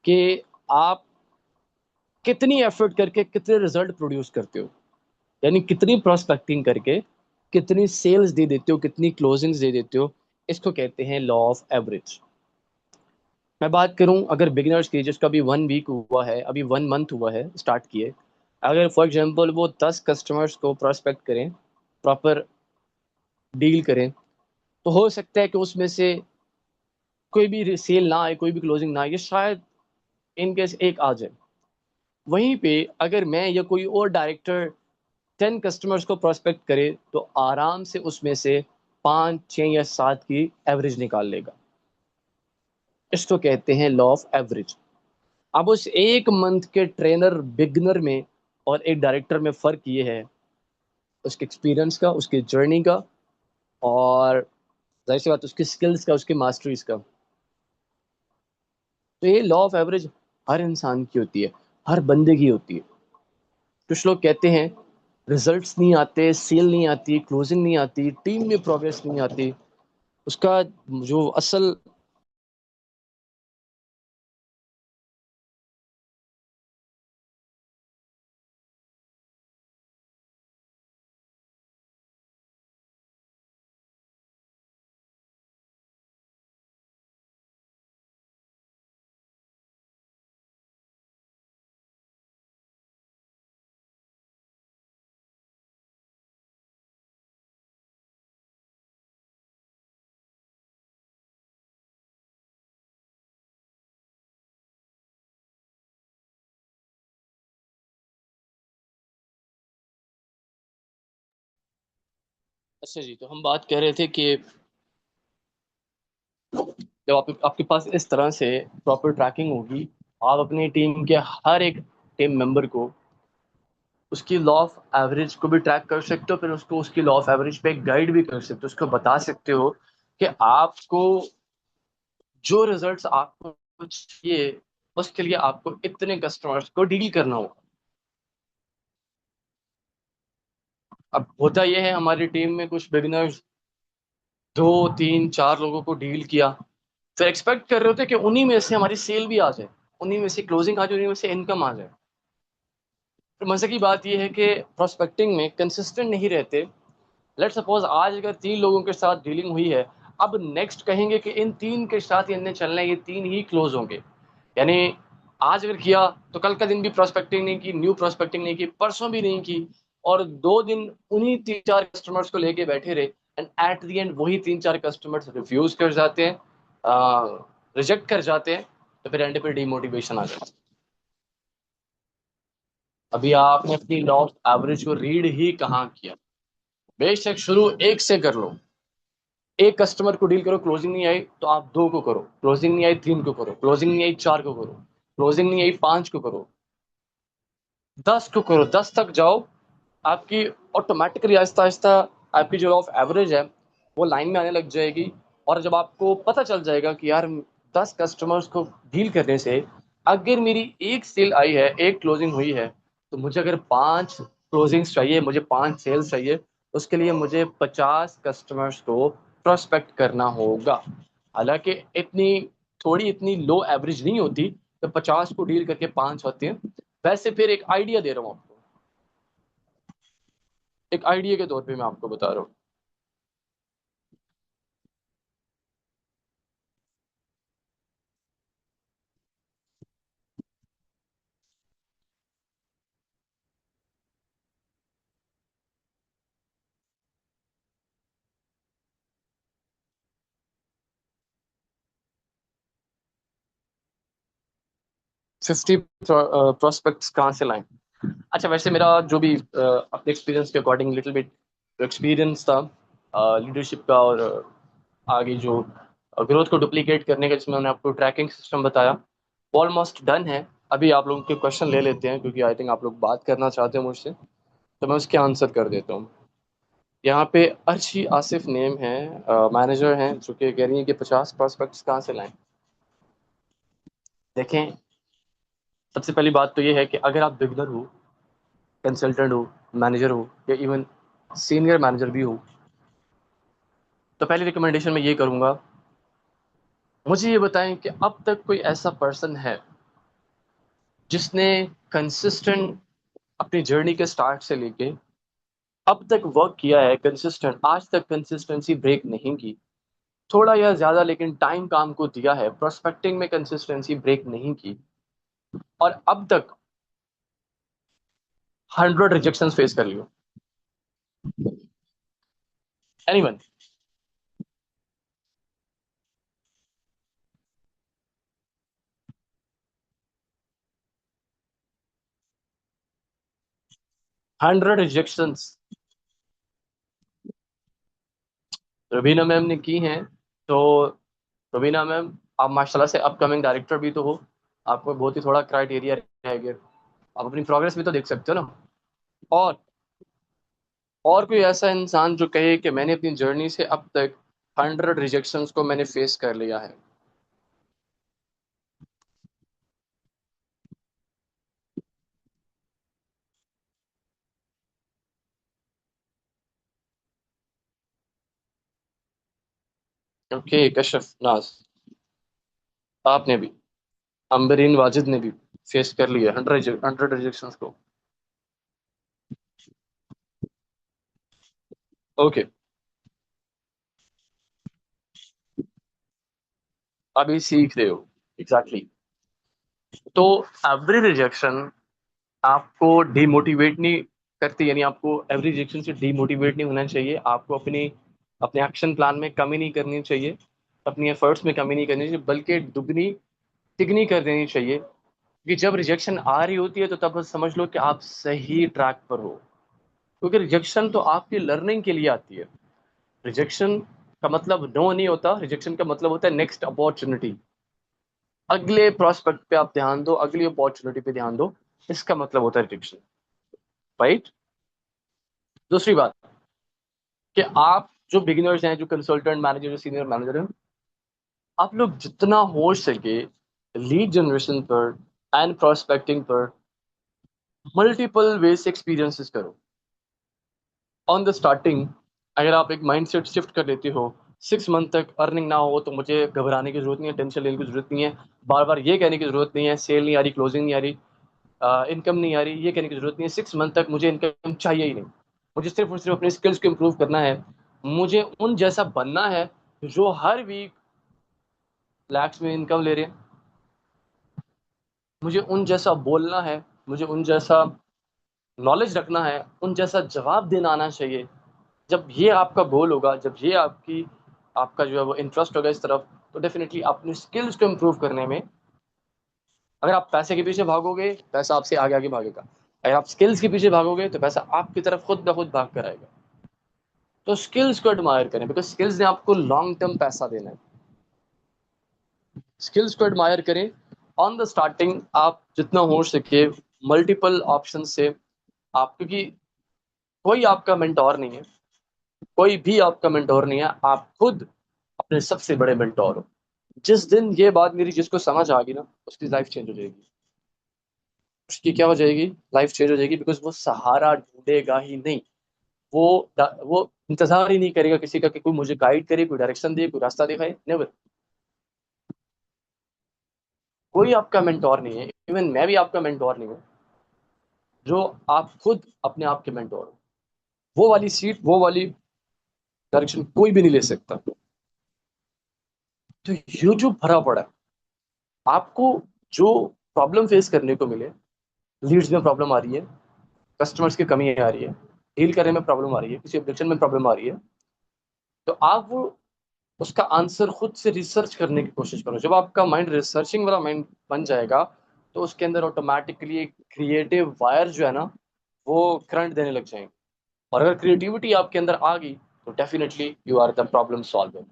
कि आप कितनी एफर्ट करके कितने रिजल्ट प्रोड्यूस करते हो, यानी कितनी प्रोस्पेक्टिंग करके कितनी सेल्स दे देते हो, कितनी क्लोजिंग्स दे देते हो, इसको कहते हैं लॉ ऑफ एवरेज। मैं बात करूं अगर बिगिनर्स की, जिसका अभी 1 वीक हुआ है, अभी 1 मंथ हुआ है स्टार्ट किए, अगर फॉर एग्जांपल वो 10 कस्टमर्स को प्रोस्पेक्ट करें, प्रॉपर डील करें, तो हो सकता है कि उसमें से कोई भी सेल ना आए, कोई भी क्लोजिंग ना आए, ये शायद इन केस एक आ जाए। वहीं पे अगर मैं या कोई और डायरेक्टर 10 कस्टमर्स को प्रोस्पेक्ट करे तो आराम से उसमें से 5, 6 या 7 की एवरेज निकाल लेगा। इसको कहते हैं लॉ ऑफ एवरेज। अब उस 1 मंथ के ट्रेनर बिगनर में और एक डायरेक्टर में फ़र्क ये है उसके एक्सपीरियंस का, उसकी जर्नी का, और जाहिर सी बात उसकी स्किल्स का, उसकी मास्टरीज का। तो ये लॉ ऑफ एवरेज हर इंसान की होती है, हर बंदे की होती है। कुछ लोग कहते हैं रिजल्ट्स नहीं आते, सेल नहीं आती, क्लोजिंग नहीं आती, टीम में प्रोग्रेस नहीं आती, उसका जो असल। अच्छा जी, तो हम बात कर रहे थे कि जब आपके पास इस तरह से प्रॉपर ट्रैकिंग होगी, आप अपनी टीम के हर एक टीम मेंबर को उसकी लॉ ऑफ एवरेज को भी ट्रैक कर सकते हो, फिर उसको उसकी लॉ ऑफ एवरेज पे गाइड भी कर सकते हो, उसको बता सकते हो कि आपको जो रिजल्ट्स आपको चाहिए उसके लिए आपको इतने कस्टमर्स को डील करना होगा। अब होता यह है हमारी टीम में कुछ बिगिनर्स 2, 3, 4 लोगों को डील किया, फिर एक्सपेक्ट कर रहे होते कि उन्हीं में से हमारी सेल भी आ जाए, उन्हीं में से क्लोजिंग आ जाए, उन्हीं में से इनकम आ जाए। फिर मजे की बात यह है कि प्रोस्पेक्टिंग में कंसिस्टेंट नहीं रहते। लेट सपोज आज अगर 3 लोगों के साथ डीलिंग हुई है, अब नेक्स्ट कहेंगे कि इन 3 के साथ इनने चलना है, ये 3 ही क्लोज होंगे। यानी आज अगर किया तो कल का दिन भी प्रोस्पेक्टिंग नहीं की, न्यू प्रोस्पेक्टिंग नहीं की, परसों भी नहीं की, और 2 दिन उन्हीं 3, 4 कस्टमर्स को लेके बैठे रहे, एंड एट द एंड वही 3, 4 कस्टमर्स रिफ्यूज कर जाते हैं, रिजेक्ट कर जाते हैं, तो फिर एंड पे डीमोटिवेशन आ जाता है। अभी आपने अपनी लॉ ऑफ एवरेज को रीड ही कहाँ किया? बेशक शुरू एक से कर लो, एक कस्टमर को डील करो, क्लोजिंग नहीं आई तो आप 2 को करो, क्लोजिंग नहीं आई 3 को करो, क्लोजिंग नहीं आई 4 को करो, क्लोजिंग नहीं आई 5 को करो, 10 को करो, 10 तक जाओ। आपकी ऑटोमेटिकली आहिस्ता आहिस्ता आपकी जो ऑफ एवरेज है वो लाइन में आने लग जाएगी। और जब आपको पता चल जाएगा कि यार 10 कस्टमर्स को डील करने से अगर मेरी एक सेल आई है, एक क्लोजिंग हुई है, तो मुझे अगर 5 क्लोजिंग्स चाहिए, मुझे 5 सेल्स चाहिए, उसके लिए मुझे 50 कस्टमर्स को प्रोस्पेक्ट करना होगा। हालांकि इतनी थोड़ी इतनी लो एवरेज नहीं होती, तो 50 को डील करके 5 होते हैं। वैसे फिर एक आइडिया दे रहा हूँ आपको, एक आइडिया के तौर पे मैं आपको बता रहा हूँ। 50 प्रोस्पेक्ट्स कहाँ से लाएं? अच्छा, वैसे मेरा जो भी अपने एक्सपीरियंस के अकॉर्डिंग लिटिल बिट एक्सपीरियंस था लीडरशिप का, और आगे जो ग्रोथ को डुप्लीकेट करने का, जिसमें मैंने आपको ट्रैकिंग सिस्टम बताया, वो ऑलमोस्ट डन है। अभी आप लोगों के क्वेश्चन ले लेते हैं, क्योंकि आई थिंक आप लोग बात करना चाहते हैं मुझसे, तो मैं उसके आंसर कर देता हूँ। यहाँ पे अर्शी आसिफ नेम है, मैनेजर हैं, जो कि कह रही हैं कि 50 प्रोस्पेक्ट्स कहाँ से लाएं। देखें, सबसे पहली बात तो ये है कि अगर आप बिगनर हो, कंसल्टेंट हो, मैनेजर हो, या इवन सीनियर मैनेजर भी हो, तो पहली रिकमेंडेशन मैं ये करूंगा, मुझे ये बताएं कि अब तक कोई ऐसा पर्सन है जिसने कंसिस्टेंट अपनी जर्नी के स्टार्ट से लेके अब तक वर्क किया है, कंसिस्टेंट, आज तक कंसिस्टेंसी ब्रेक नहीं की, थोड़ा या ज्यादा लेकिन टाइम काम को दिया है, प्रोस्पेक्टिंग में कंसिस्टेंसी ब्रेक नहीं की, और अब तक 100 रिजेक्शन फेस कर लियो? एनीवन? 100 रिजेक्शन रवीना मैम ने की हैं। तो रवीना मैम, आप माशाल्लाह से अपकमिंग डायरेक्टर भी तो हो, आपको बहुत ही थोड़ा क्राइटेरिया रहेगा, आप अपनी प्रोग्रेस भी तो देख सकते हो ना। और और कोई ऐसा इंसान जो कहे कि मैंने अपनी जर्नी से अब तक 100 रिजेक्शंस को मैंने फेस कर लिया है? ओके, कशफ नाज, आपने भी, अम्बरीन वाजिद ने भी फेस कर लिया 100 रिजेक्शंस को? ओके, अभी सीख रहे हो, एग्जैक्टली exactly. तो एवरी रिजेक्शन आपको डिमोटिवेट नहीं करती, यानी आपको एवरी रिजेक्शन से डिमोटिवेट नहीं होना चाहिए, आपको अपनी अपने एक्शन प्लान में कमी नहीं करनी चाहिए, अपनी एफर्ट्स में कमी नहीं करनी चाहिए, बल्कि दुगनी तिगनी कर देनी चाहिए, क्योंकि जब रिजेक्शन आ रही होती है तो तब समझ लो कि आप सही ट्रैक पर हो, क्योंकि रिजेक्शन तो आपकी लर्निंग के लिए आती है। रिजेक्शन का मतलब नो नहीं होता, रिजेक्शन का मतलब होता है नेक्स्ट अपॉर्चुनिटी, अगले प्रोस्पेक्ट पे आप ध्यान दो, अगली अपॉर्चुनिटी पे ध्यान दो, इसका मतलब होता है रिजेक्शन, राइट? दूसरी बात, कि आप जो बिगिनर्स हैं, जो कंसल्टेंट मैनेजर, जो सीनियर मैनेजर हैं, आप लोग जितना हो सके लीड जनरेशन पर एंड प्रोस्पेक्टिंग पर मल्टीपल वे से एक्सपीरियंसेस करो। ऑन द स्टार्टिंग अगर आप एक माइंडसेट शिफ्ट कर लेते हो, 6 मंथ तक अर्निंग ना हो तो मुझे घबराने की जरूरत नहीं है, टेंशन लेने की जरूरत नहीं है, बार बार ये कहने की जरूरत नहीं है सेल नहीं आ रही, क्लोजिंग नहीं आ रही, इनकम नहीं आ रही, ये कहने की जरूरत नहीं है, 6 मंथ तक मुझे इनकम चाहिए ही नहीं, मुझे सिर्फ और सिर्फ अपने स्किल्स को इम्प्रूव करना है, मुझे उन जैसा बनना है जो हर वीक लैक्स में इनकम ले रहे हैं, मुझे उन जैसा बोलना है, मुझे उन जैसा नॉलेज रखना है, उन जैसा जवाब देना आना चाहिए। जब ये आपका गोल होगा, जब ये आपका जो है वो इंटरेस्ट होगा इस तरफ, तो डेफिनेटली अपनी स्किल्स को इम्प्रूव करने में, अगर आप पैसे के पीछे भागोगे पैसा आपसे आगे आगे भागेगा, अगर आप स्किल्स के पीछे भागोगे तो पैसा आपकी तरफ खुद ब खुद भाग कर आएगा। तो स्किल्स को एडमायर करें, बिकॉज स्किल्स ने आपको लॉन्ग टर्म पैसा देना है। स्किल्स को एडमायर करें। ऑन द स्टार्टिंग आप जितना हो सके मल्टीपल ऑप्शन से, आप, क्योंकि कोई आपका मेंटोर नहीं है, कोई भी आपका मेंटोर नहीं है, आप खुद अपने सबसे बड़े मेंटोर हो। जिस दिन ये बात मेरी जिसको समझ आ गई ना, उसकी लाइफ चेंज हो जाएगी। उसकी क्या हो जाएगी? लाइफ चेंज हो जाएगी, बिकॉज वो सहारा ढूंढेगा ही नहीं, वो वो इंतजार ही नहीं करेगा किसी का कि कोई मुझे गाइड करे, कोई डायरेक्शन दे, कोई रास्ता दिखाए, नेवर। कोई आपका मेंटोर नहीं है, इवन मैं भी आपका मेंटोर नहीं हूँ, जो आप खुद अपने आप के मेंटोर हो। वो वाली सीट, वो वाली डायरेक्शन कोई भी नहीं ले सकता। तो ये जो भरा पड़ा है, आपको जो प्रॉब्लम फेस करने को मिले, लीड्स में प्रॉब्लम आ रही है, कस्टमर्स की कमी आ रही है, डील करने में प्रॉब्लम आ रही है, किसी ऑब्जेक्शन में प्रॉब्लम आ रही है, तो आप वो उसका आंसर खुद से रिसर्च करने की कोशिश करो। जब आपका माइंड रिसर्चिंग वाला माइंड बन जाएगा, तो उसके अंदर ऑटोमेटिकली एक क्रिएटिव वायर जो है ना, वो करंट देने लग जाएंगे। और अगर क्रिएटिविटी आपके अंदर आ गई, तो definitely you are the problem solver.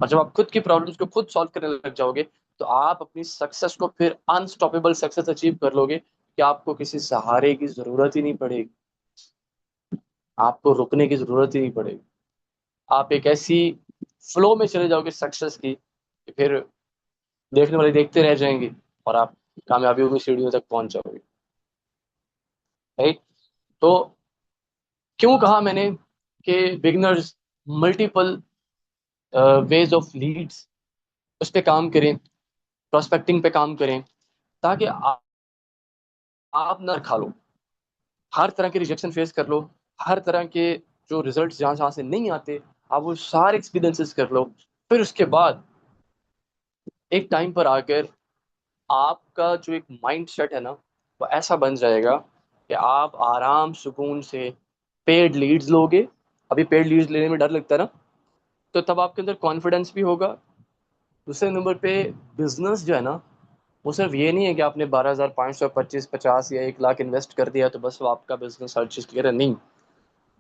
और जब आप खुद की प्रॉब्लम्स को खुद सॉल्व करने लग जाओगे, तो आप अपनी सक्सेस को फिर अनस्टॉपेबल सक्सेस अचीव कर लोगे, कि आपको किसी सहारे की जरूरत ही नहीं पड़ेगी, आपको रुकने की जरूरत ही नहीं पड़ेगी। आप एक ऐसी फ्लो में चले जाओगे सक्सेस की, कि फिर देखने वाले देखते रह जाएंगे, और आप कामयाबियों की सीढ़ियों तक पहुंच जाओगे। राइट। तो क्यों कहा मैंने कि beginners multiple ways of leads उस पे काम करें, प्रोस्पेक्टिंग पे काम करें, ताकि आप ना खा लो, हर तरह के रिजेक्शन फेस कर लो, हर तरह के जो रिजल्ट्स जहाँ जहाँ से नहीं आते, आप वो सारे एक्सपीरियंसेस कर लो। फिर उसके बाद एक टाइम पर आकर आपका जो एक माइंड सेट है ना, वो ऐसा बन जाएगा कि आप आराम सुकून से पेड लीड्स लोगे। अभी पेड लीड्स लेने में डर लगता है ना, तो तब आपके अंदर कॉन्फिडेंस भी होगा। दूसरे नंबर पे बिजनेस जो है ना, वो सिर्फ ये नहीं है कि आपने 12,500 25 50 या 1 लाख इन्वेस्ट कर दिया तो बस वो आपका बिजनेस हर चीज़ क्लियर है, नहीं।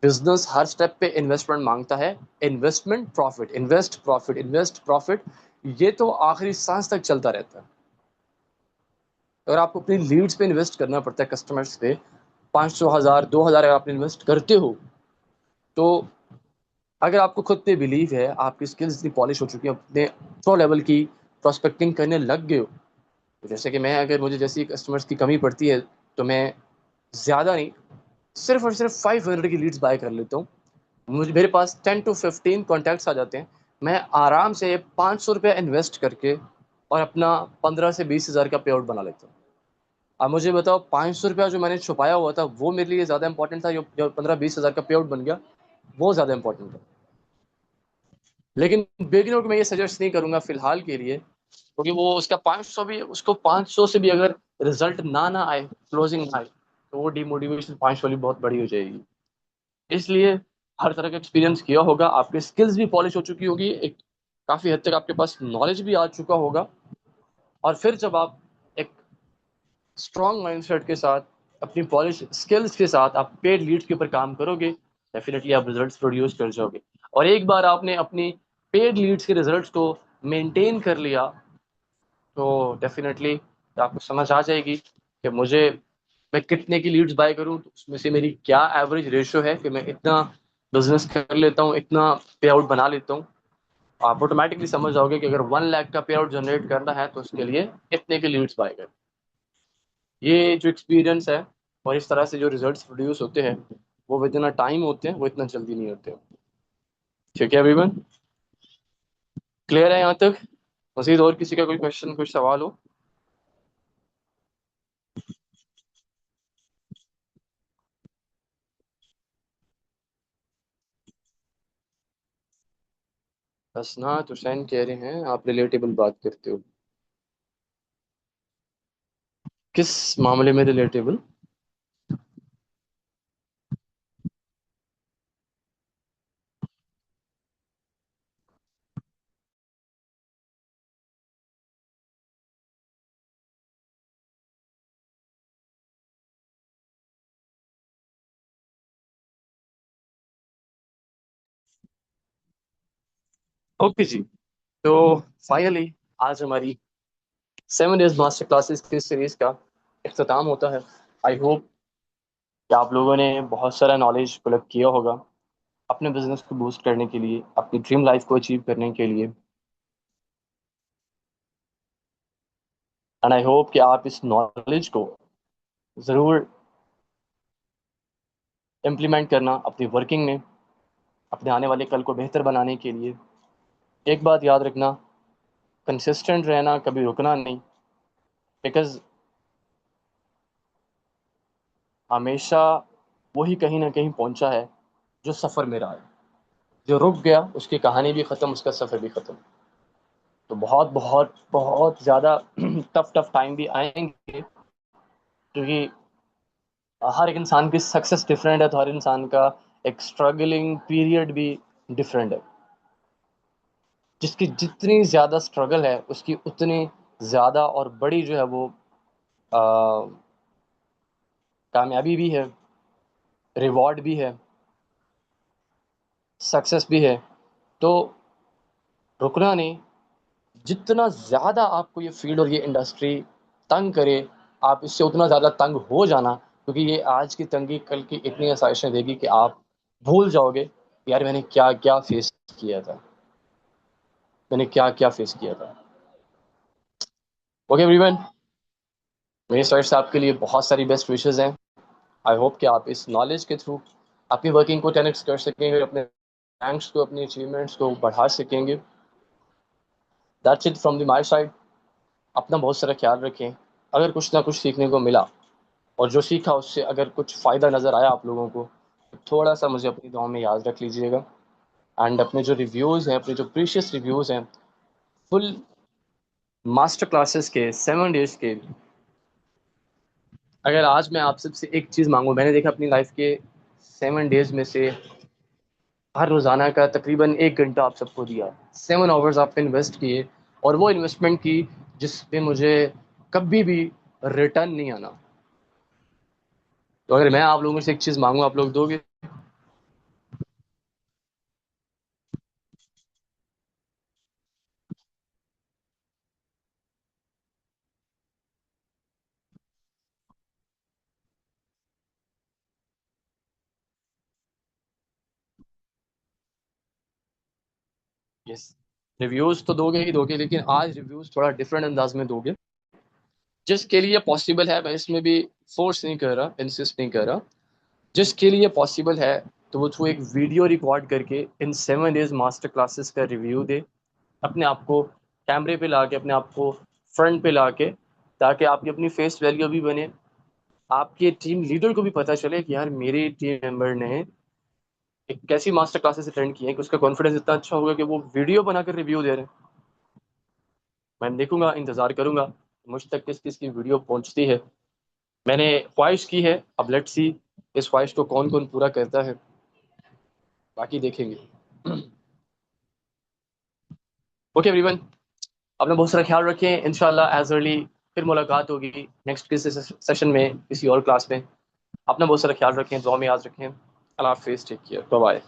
बिजनेस हर स्टेप पे इन्वेस्टमेंट मांगता है। Investment profit, invest profit, invest profit, ये तो आखिरी सांस तक चलता रहता है। अगर आपको अपनी लीड्स पे इन्वेस्ट करना पड़ता है, कस्टमर्स पे 500 1000 2000 अगर आप इन्वेस्ट करते हो, तो अगर आपको खुद पे बिलीव है, आपकी स्किल्स इतनी पॉलिश हो चुकी है, अपने प्रो लेवल की प्रोस्पेक्टिंग करने लग गए हो, तो जैसे कि मैं, अगर मुझे जैसी कस्टमर्स की कमी पड़ती है तो मैं ज़्यादा नहीं, सिर्फ और सिर्फ 500 की लीड्स बाय कर लेता हूँ। मुझे मेरे पास 10 to 15 कॉन्टैक्ट्स आ जाते हैं। मैं आराम से 500 रुपये इन्वेस्ट करके और अपना 15 से 20 हज़ार का पे आउट बना लेता हूँ। अब मुझे बताओ, 500 रुपया जो मैंने छुपाया हुआ था वो मेरे लिए ज़्यादा इंपॉर्टेंट था, जो 15 20 हज़ार का पे आउट बन गया वो ज़्यादा इंपॉर्टेंट था। लेकिन बिगिनर को मैं ये सजेस्ट नहीं करूंगा फिलहाल के लिए, क्योंकि वो उसका 500 भी, उसको 500 से भी अगर रिजल्ट ना ना आए, क्लोजिंग ना आए, तो वो डिमोटिवेशन 5 वाली बहुत बड़ी हो जाएगी। इसलिए हर तरह का एक्सपीरियंस किया होगा, आपकी स्किल्स भी पॉलिश हो चुकी होगी, एक काफ़ी हद तक आपके पास नॉलेज भी आ चुका होगा। और फिर जब आप एक स्ट्रॉन्ग माइंडसेट के साथ, अपनी पॉलिश स्किल्स के साथ आप पेड लीड्स के ऊपर काम करोगे, डेफिनेटली आप रिजल्ट्स प्रोड्यूस कर जाओगे। और एक बार आपने अपनी पेड लीड्स के रिजल्ट्स को मेंटेन कर लिया, तो डेफिनेटली आपको समझ आ जाएगी कि मुझे, मैं कितने की लीड्स बाय करूं, तो उसमें से मेरी क्या एवरेज रेशियो है कि मैं इतना बिजनेस कर लेता हूं, इतना पे आउट बना लेता हूं। आप ऑटोमेटिकली समझ जाओगे कि अगर 1 लाख का पे आउट जनरेट करना है तो उसके लिए इतने की लीड्स बाय कर। ये जो एक्सपीरियंस है और इस तरह से जो रिजल्ट्स प्रोड्यूस होते हैं, वो इतना टाइम होते हैं, वो इतना जल्दी नहीं होते। ठीक है एवरीवन, क्लियर है यहाँ तक? मजीद और किसी का कोई क्वेश्चन, कुछ सवाल हो? हसनात हुसैन कह रहे हैं आप रिलेटेबल बात करते हो। किस मामले में रिलेटेबल? ओके जी। तो फाइनली आज हमारी 7 डेज मास्टर क्लासेस की सीरीज का इख्तिताम होता है। आई होप कि आप लोगों ने बहुत सारा नॉलेज कलेक्ट किया होगा अपने बिजनेस को बूस्ट करने के लिए, अपनी ड्रीम लाइफ को अचीव करने के लिए। एंड आई होप कि आप इस नॉलेज को ज़रूर इम्प्लीमेंट करना अपनी वर्किंग में, अपने आने वाले कल को बेहतर बनाने के लिए। एक बात याद रखना, कंसिस्टेंट रहना, कभी रुकना नहीं। बिकॉज हमेशा वही कहीं ना कहीं पहुंचा है जो सफ़र में रहा है। जो रुक गया उसकी कहानी भी ख़त्म, उसका सफ़र भी ख़त्म। तो बहुत बहुत बहुत ज़्यादा टफ टफ टाइम भी आएंगे, क्योंकि हर एक इंसान की सक्सेस डिफरेंट है, तो हर इंसान का एक स्ट्रगलिंग पीरियड भी डिफरेंट है। जिसकी जितनी ज़्यादा स्ट्रगल है उसकी उतनी ज़्यादा और बड़ी जो है वो आ, कामयाबी भी है, रिवॉर्ड भी है, सक्सेस भी है। तो रुकना नहीं। जितना ज़्यादा आपको ये फील्ड और ये इंडस्ट्री तंग करे, आप इससे उतना ज़्यादा तंग हो जाना, क्योंकि ये आज की तंगी कल की इतनी आसाइशें देगी कि आप भूल जाओगे कि यार मैंने क्या क्या फेस किया था, मैंने क्या क्या फेस किया था। ओके एवरीवन, मेरी साइड से आपके लिए बहुत सारी बेस्ट विशेज़ हैं। आई होप कि आप इस नॉलेज के थ्रू अपनी वर्किंग को 10x कर सकेंगे, अपने रैंक्स को, अपनी अचीवमेंट्स को बढ़ा सकेंगे। That's it from the my side. अपना बहुत सारा ख्याल रखें। अगर कुछ ना कुछ सीखने को मिला और जो सीखा उससे अगर कुछ फ़ायदा नज़र आया आप लोगों को, तो थोड़ा सा मुझे अपनी दुआ में याद रख लीजिएगा। एंड अपने जो रिव्यूज़ हैं, अपने जो प्रीशियस रिव्यूज़ हैं, फुल मास्टर क्लासेस के 7 डेज़ के, अगर आज मैं आप सबसे एक चीज़ मांगूँ, मैंने देखा अपनी लाइफ के 7 डेज़ में से हर रोज़ाना का तकरीबन 1 घंटा आप सबको दिया, 7 आवर्स आपने इन्वेस्ट किए, और वो इन्वेस्टमेंट की जिस पे मुझे कभी भी रिटर्न नहीं आना। तो अगर मैं आप लोगों से एक चीज़ मांगूँ, आप लोग दोगे? यस। रिव्यूज़ तो दोगे ही दोगे, लेकिन आज रिव्यूज़ थोड़ा डिफरेंट अंदाज में दोगे। जिसके लिए पॉसिबल है, मैं इसमें भी फोर्स नहीं कर रहा, इंसिस्ट नहीं कर रहा, जिसके लिए पॉसिबल है तो वो थ्रू एक वीडियो रिकॉर्ड करके इन 7 डेज मास्टर क्लासेस का रिव्यू दे, अपने आप को कैमरे पे ला के, अपने आप को फ्रंट पे ला के, ताकि आपकी अपनी फेस वैल्यू भी बने, आपके टीम लीडर को भी पता चले कि यार मेरे टीम मेंबर ने एक कैसी मास्टर क्लासेस अटेंड की है कि उसका कॉन्फिडेंस इतना अच्छा होगा कि वो वीडियो बनाकर रिव्यू दे रहे हैं। मैं देखूंगा, इंतजार करूंगा मुझ तक किस किस की वीडियो पहुंचती है। मैंने ख्वाहिश की है, अब लेट्स सी इस ख्वाहिश को कौन कौन पूरा करता है, बाकी देखेंगे। ओके एवरीवन, अपना बहुत सारा ख्याल रखें। इंशाल्लाह एज अर्ली फिर मुलाकात होगी नेक्स्ट किसी सेशन में, किसी और क्लास में। अपना बहुत सारा ख्याल रखें, दुआ में याद रखें। अल्लाह हाफिज़, टेक केयर, बाय बाय।